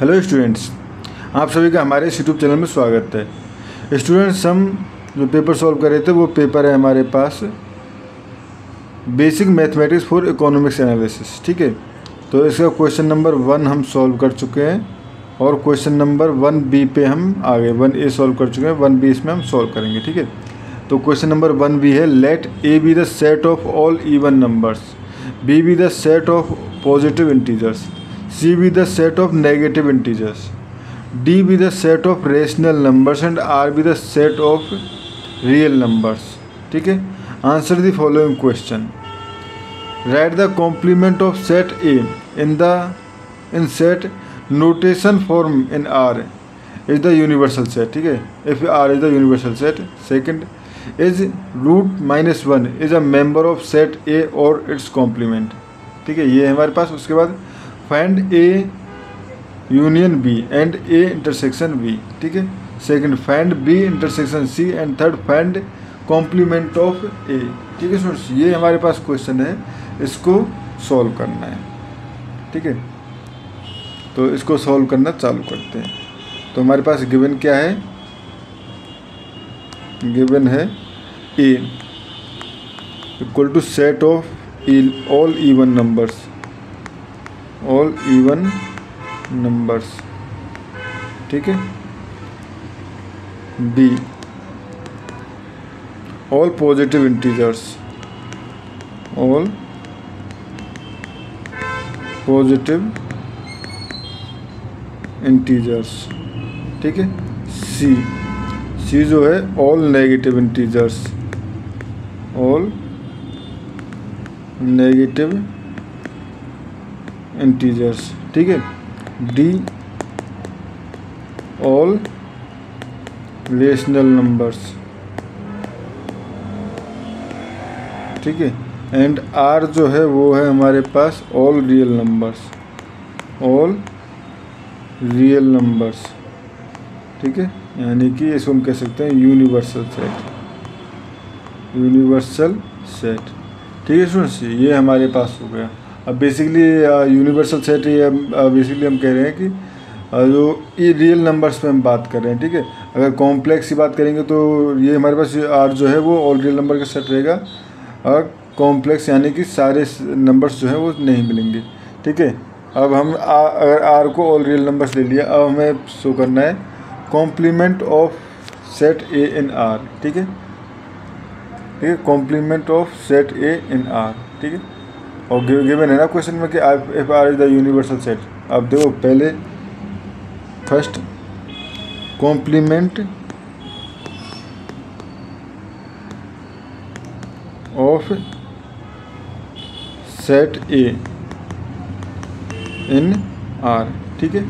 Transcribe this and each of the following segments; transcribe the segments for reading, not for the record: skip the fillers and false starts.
Hello students, आप सभी का हमारे इस यूट्यूब चैनल में स्वागत है। स्टूडेंट्स, हम जो पेपर सॉल्व कर रहे थे वो पेपर है हमारे पास basic mathematics for economics analysis. ठीक है, तो इसका क्वेश्चन नंबर 1 हम सॉल्व कर चुके हैं और क्वेश्चन नंबर 1B पे हम आगे 1A सॉल्व कर चुके हैं, 1B इसमें हम सॉल्व करेंगे। ठीक है, तो क्वेश्चन नंबर 1B है, let A be the set of all even numbers, B be the set of positive integers, C be the set of negative integers, D be the set of rational numbers and R be the set of real numbers। ठीक है, answer the following question. Write the complement of set A in set notation form in R is the universal set। ठीक है, if R is the universal set। Second is root -1 is a member of set A or its complement। ठीक है, ये है हमारे पास। उसके बाद find A union B and A intersection B। ठीक है, second find B intersection C and third find complement of A। ठीक है स्टूडेंट्स, ये हमारे पास क्वेश्चन है, इसको सॉल्व करना है। ठीक है, तो इसको सॉल्व करना चालू करते हैं। तो हमारे पास गिवन क्या है, गिवन है A equal to set of all even numbers, all even numbers. ठीक है, B all positive integers, all positive integers. ठीक है, C जो है all negative integers, all negative integers. ठीक है, D ऑल रेशनल नंबर्स। ठीक है, एंड R जो है वो है हमारे पास all real numbers, all real numbers. ठीक है, यानी कि इसको हम कह सकते हैं यूनिवर्सल सेट, यूनिवर्सल सेट। ठीक है स्टूडेंट्स, ये हमारे पास हो गया। अब बेसिकली यूनिवर्सल सेट ये बेसिकली हम कह रहे हैं कि जो ये रियल नंबर्स पे हम बात कर रहे हैं। ठीक है, अगर कॉम्प्लेक्स की बात करेंगे तो ये हमारे पास R जो है वो ऑल रियल नंबर का सेट रहेगा, और कॉम्प्लेक्स यानी कि सारे नंबर्स जो हैं वो नहीं मिलेंगे। ठीक है, अब हम अगर R को ऑल रियल नंबर्स ले लिया, अब हमें शो करना है complement of set A in R। ठीक है, ठीक है, complement of set A in R। ठीक है, और गिवन है ना क्वेश्चन में कि if R is the universal set. अब देखो पहले first complement of set A in R। ठीक है,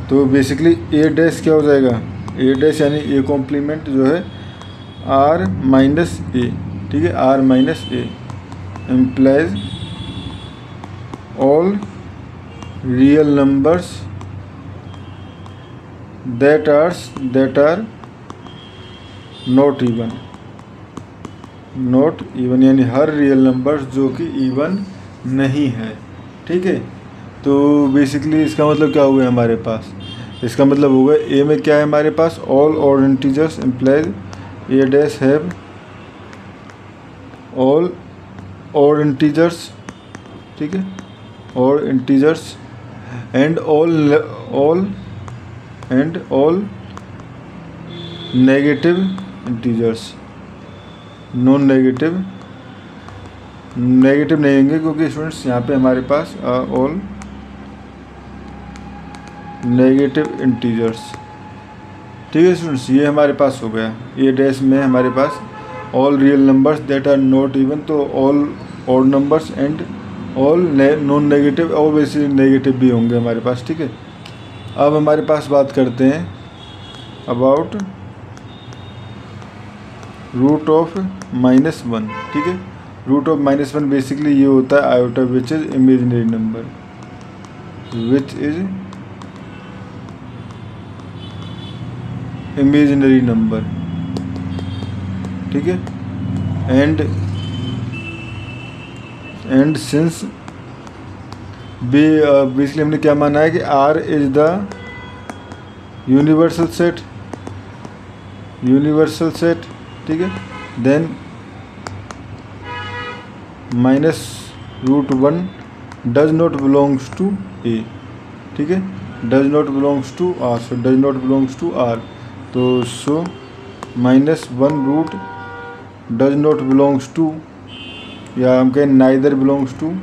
तो बेसिकली A डैश क्या हो जाएगा, A डैश यानी A कॉम्प्लीमेंट जो है R माइनस A। ठीक है, R minus A implies all real numbers that are not even यानी हर रियल नंबर्स जो कि इवन नहीं है। ठीक है, तो बेसिकली इसका मतलब क्या हो गया हमारे पास, इसका मतलब हो गया A में क्या है हमारे पास all odd integers implies A dash have all odd integers. ठीक है, और integers and all negative integers. Non negative नहीं होंगे क्योंकि स्टूडेंट्स यहाँ पे हमारे पास ऑल नेगेटिव इंटीजर्स। ठीक है स्टूडेंट्स, ये हमारे पास हो गया। ये डैश में हमारे पास all real numbers that are not even, तो all odd numbers and all non negative, और वैसे नेगेटिव भी होंगे हमारे पास। ठीक है, अब हमारे पास बात करते हैं अबाउट रूट ऑफ -1। ठीक है, रूट ऑफ -1 बेसिकली ये होता है iota which is imaginary number, which is imaginary number. ठीक है, एंड सिंस बेसिकली हमने क्या माना है कि R is the universal set, ठीक है। Then -√1 does not belongs to A, ठीक है, does not belongs to R, so does not belongs to R, तो so -1 does not belongs to, या हम कहें neither belongs to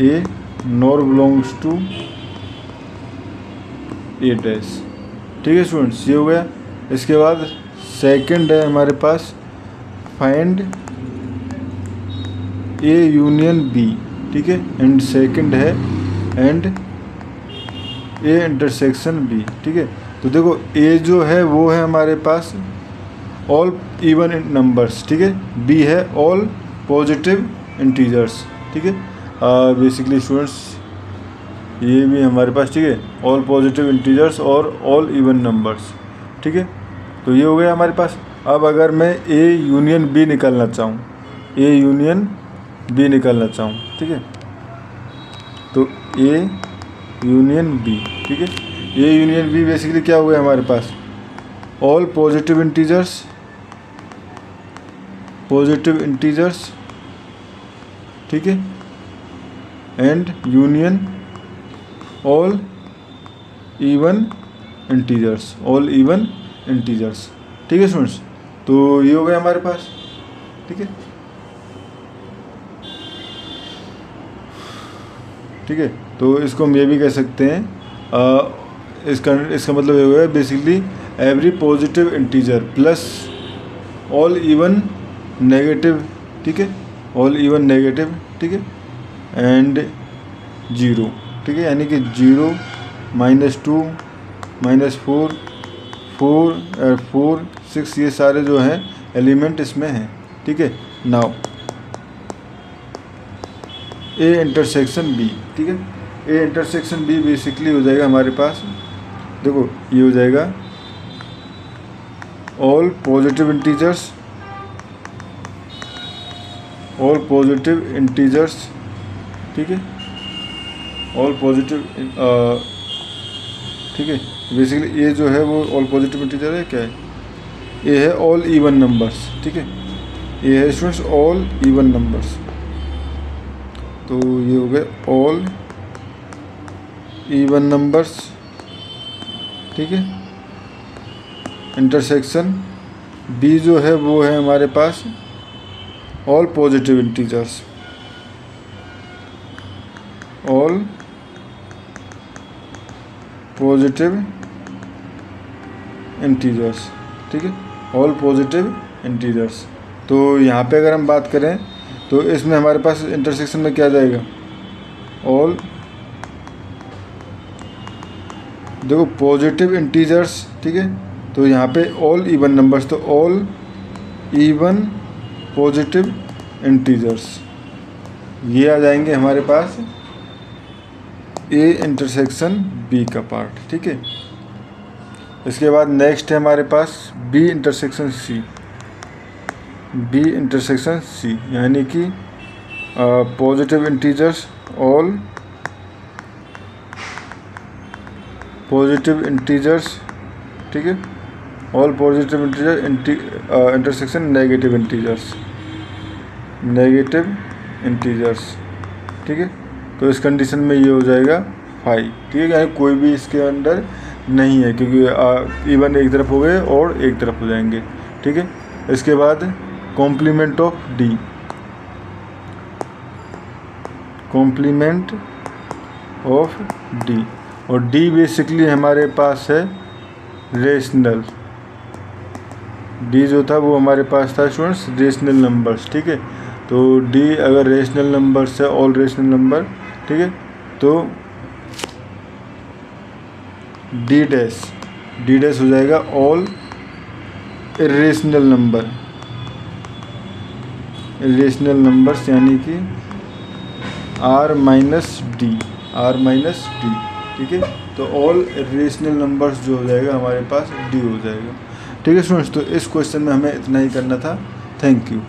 A nor belongs to A dash, ठीक है students, ये हो गया। इसके बाद सेकंड है हमारे पास फाइंड ए यूनियन बी, ठीक है, एंड सेकंड है एंड ए इंटरसेक्शन बी, ठीक है। तो देखो ए जो है वो है हमारे पास ऑल इवन नंबर्स, ठीक है, बी है ऑल पॉजिटिव इंटीजर्स, ठीक है। बेसिकली स्टूडेंट्स ये भी हमारे पास, ठीक है, ऑल पॉजिटिव इंटीजर्स और ऑल इवन नंबर्स, ठीक है। तो ये हो गया हमारे पास। अब अगर मैं ए यूनियन बी निकालना चाहूँ, ठीक है, तो ए यूनियन बी, ठीक है, ए यूनियन बी बेसिकली क्या हो गया हमारे पास, ऑल पॉजिटिव इंटीजर्स, ठीक है, and union all even integers, ठीक है स्टूडेंट्स। तो ये हो गया हमारे पास, ठीक है, ठीक है। तो इसको हम ये भी कह सकते हैं, इसका मतलब ये हो गया basically every positive integer plus all even negative, ठीक है, ऑल इवन नेगेटिव, ठीक है, एंड 0, ठीक है, यानी कि 0, -2, -4, 4, 6, ये सारे जो हैं एलिमेंट इसमें हैं, ठीक है। नाउ ए इंटरसेक्शन बी, ठीक है, ए इंटरसेक्शन बी बेसिकली हो जाएगा हमारे पास, देखो ये हो जाएगा ऑल पॉजिटिव इंटीजर्स, ठीक है, ऑल पॉजिटिव, ठीक है, बेसिकली ए जो है वो ऑल पॉजिटिव इंटीजर है, क्या है, ए है ऑल इवन नंबर्स, ठीक है, ए है स्टूडेंट्स ऑल इवन नंबर्स, तो ये हो गए ऑल इवन नंबर्स, ठीक है। इंटरसेक्शन बी जो है वो है हमारे पास ऑल पॉजिटिव इंटीजर्स, ठीक है, ऑल पॉजिटिव इंटीजर्स। तो यहाँ पे अगर हम बात करें तो इसमें हमारे पास इंटरसेक्शन में क्या जाएगा, ऑल, देखो पॉजिटिव इंटीजर्स, ठीक है, तो यहाँ पे ऑल इवन नंबर्स, तो ऑल इवन पॉजिटिव इंटीजर्स ये आ जाएंगे हमारे पास ए इंटरसेक्शन बी का पार्ट, ठीक है। इसके बाद नेक्स्ट है हमारे पास बी इंटरसेक्शन सी, यानी कि positive integers, all positive integers, ठीक है, all positive intersection negative integers, ठीक है। तो इस कंडीशन में ये हो जाएगा 5, ठीक है, यानी कोई भी इसके अंदर नहीं है, क्योंकि इवन एक तरफ हो गए और एक तरफ हो जाएंगे, ठीक है। इसके बाद कॉम्प्लीमेंट ऑफ डी, और डी बेसिकली हमारे पास है रेशनल, डी जो था वो हमारे पास था स्टूडेंट्स रेशनल नंबर्स, ठीक है। तो डी अगर रेशनल नंबर्स है, ऑल रेशनल नंबर, ठीक है, तो डी डैश हो जाएगा ऑल इरेशनल नंबर्स, यानी कि R माइनस डी, ठीक है। तो ऑल रेशनल नंबर्स जो हो जाएगा हमारे पास डी हो जाएगा, ठीक है स्टूडेंट्स। तो इस क्वेश्चन में हमें इतना ही करना था। Thank you.